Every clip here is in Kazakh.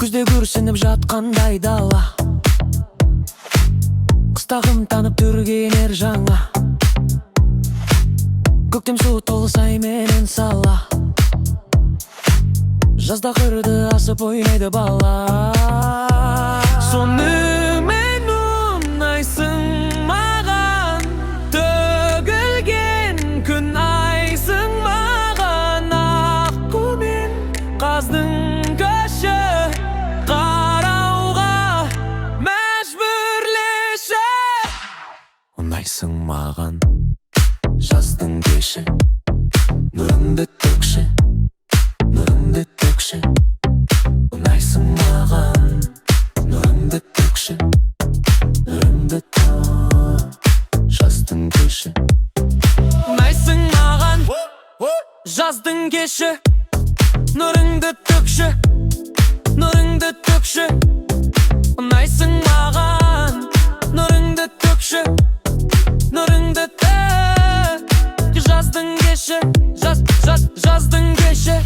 Күзде күрсініп жатқандай дала, қыстағым танып түргенер жаңа. Көктем суы толысай менен сала, жазда қырды асып ойнайды бала. Сонымен ұнайсың маған, төгілген күн айсың маған. Аққу мен қаздың көші қарауға мәжбүрлеші. Ұнайсың маған жаздың кеші, нұрыңды төкші, нұрыңды төкші. Ұнайсың маған, нұрыңды төкші, нұрыңды төк, жаздың кеші. Ұнайсың маған жаздың кеші, нұрыңды төкші, нұрыңды төкші. Ұнайсың маған, нұрыңды төкші, нұрыңды төк, жаздың кеші, жаздың кеші.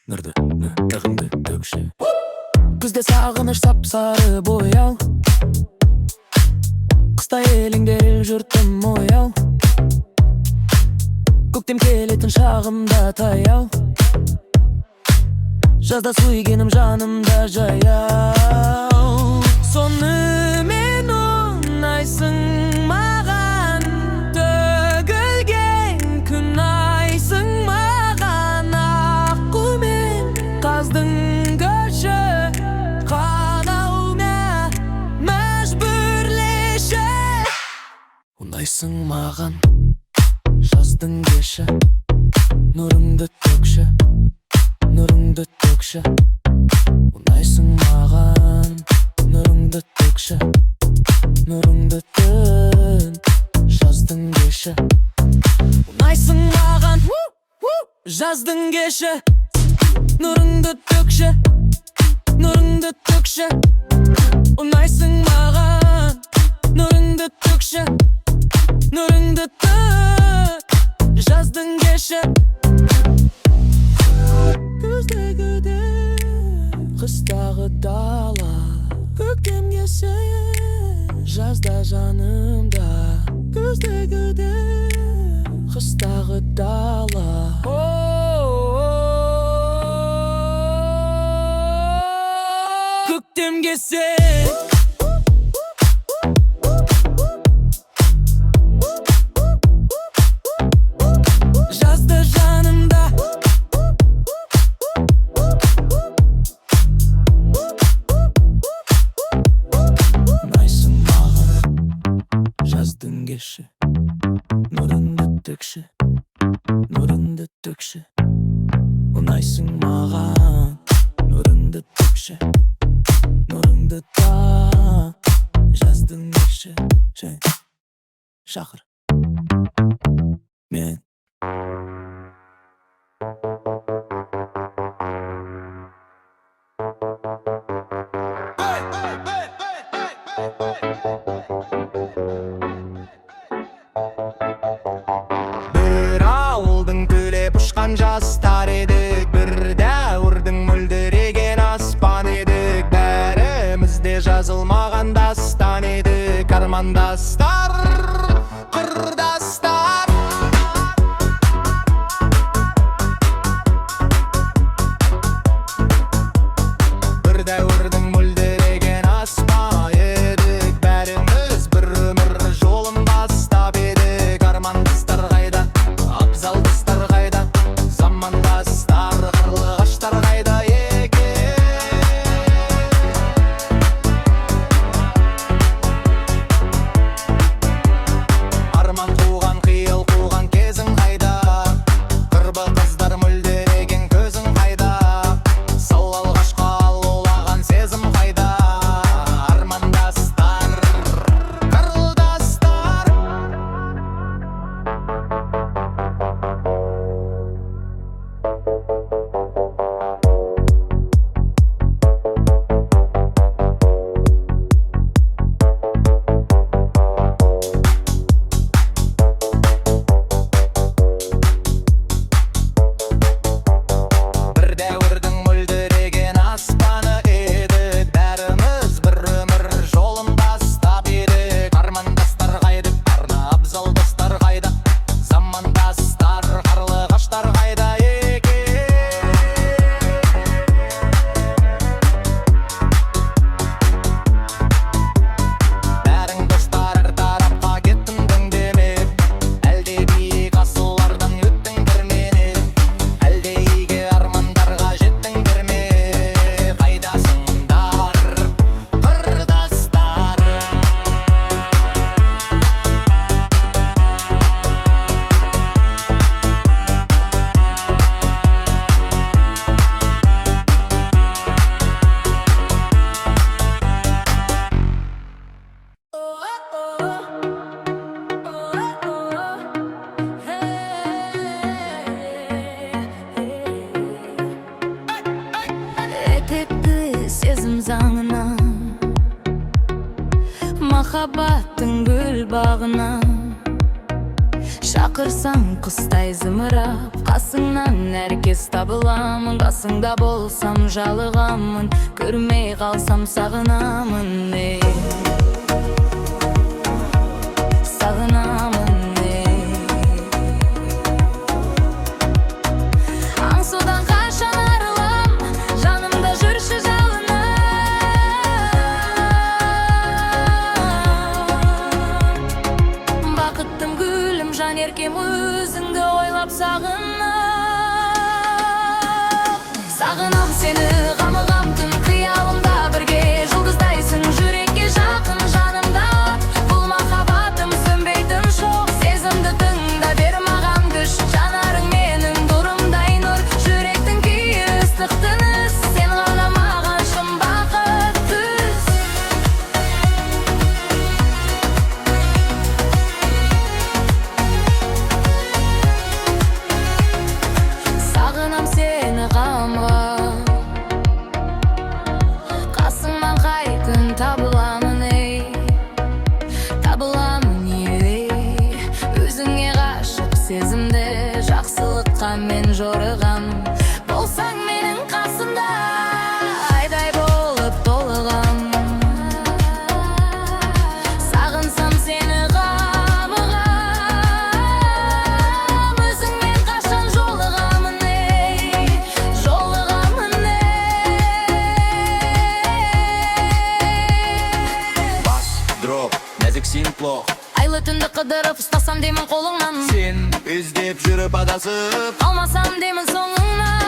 Нұрыңды төкші. Күзде сағыныш сап-сары бояу, қыста елеңдер ел жұртым ояу. Көктем келетін шағымда таяу, жазда сүйгенім жанымда жаяу. Сонымен ұнайсың маған, төгілген күн айсың маған. Аққу мен қаздың көші қарауға мәжбүрлеші. Ұнайсың маған жаздың кеші, нұрыңды төкші, нұрыңды төкші. Ұнайсың маған, нұрыңды төкші, нұрыңды төк, жаздың кеші. Ұнайсың маған жаздың кеші, нұрыңды төкші, нұрыңды төкші. Ұнайсың маған, нұрыңды төкші, нұрыңды төк, жаздың кеші. Күздегіде қыстағы дала, көктем келсе жазда жанымда. Күздегіде қыстағы дала, көктем келсе жазда жанымда. Ұнайсың маған жаздың кеші, нұрыңды төкші, нұрыңды төкші. Ұнайсың маған, нұрыңды төкші, нұрыңды төк, жаздың кеші. Шақыр мен. Бір ауылдың түлеп ұшқан жастар едік, бір дәуірдің мөлдіреген аспан едік. Бәрімізде жазылмаған дастан едік, армандастар, құрдастар. Бір дәуірдің мөлдіреген аспан едік, бәріміз бір өмір жолын бастап едік. Армандастар қайда, абзалдастар қайда, замандастар, қарлығаштар қайда екен. Арман қуған, қиыл қуған кезің қайда, қырбы қыздар мөлдіреген көзің қайда, сал алғашқа алулаған сезім қайда. Армандастар, қырылдастар. Бір дәуірдің заңынан, махаббаттың гүл бағынан. Шақырсаң құстай зымырап, қасыңнан әркез табыламын. Қасыңда болсам жалығамын, көрмей қалсам сағынамын. Сағынамын. Аңсудан қашан арылам, жанымда жүрші жалына. Бақыттым гүлім, жан еркем, өзіңді ойлап сағынам. Сағынам сені, қамығам түн қиялымда бірге. Жұлдыздайсың жүрекке жақын жанымда. Бұл махаббатым сөнбейтін шоқ, сезімді тыңда бер маған күш. Жанарың менің нұрымдай нұр, жүректің күйі ыстық тыныс. Сен ғана маған шын бақыт түс. Сағынам сені қамға, қасыңнан қай күн табыламын, табыламын, өзіңе ғашық сезімде, жақсылыққа мен жорығам. Болсаң менің қасымда, айдай болып толығам. Сағынсам сені қамығам, өзіңмен қашан жолығамын, жолығамын. Бас, дроп, нәзік симплох. Айлы түнді қыдырып ұстасам деймін қолыңнан, Сен іздеп жүріп адасып, алмасам деймін соңыңнан.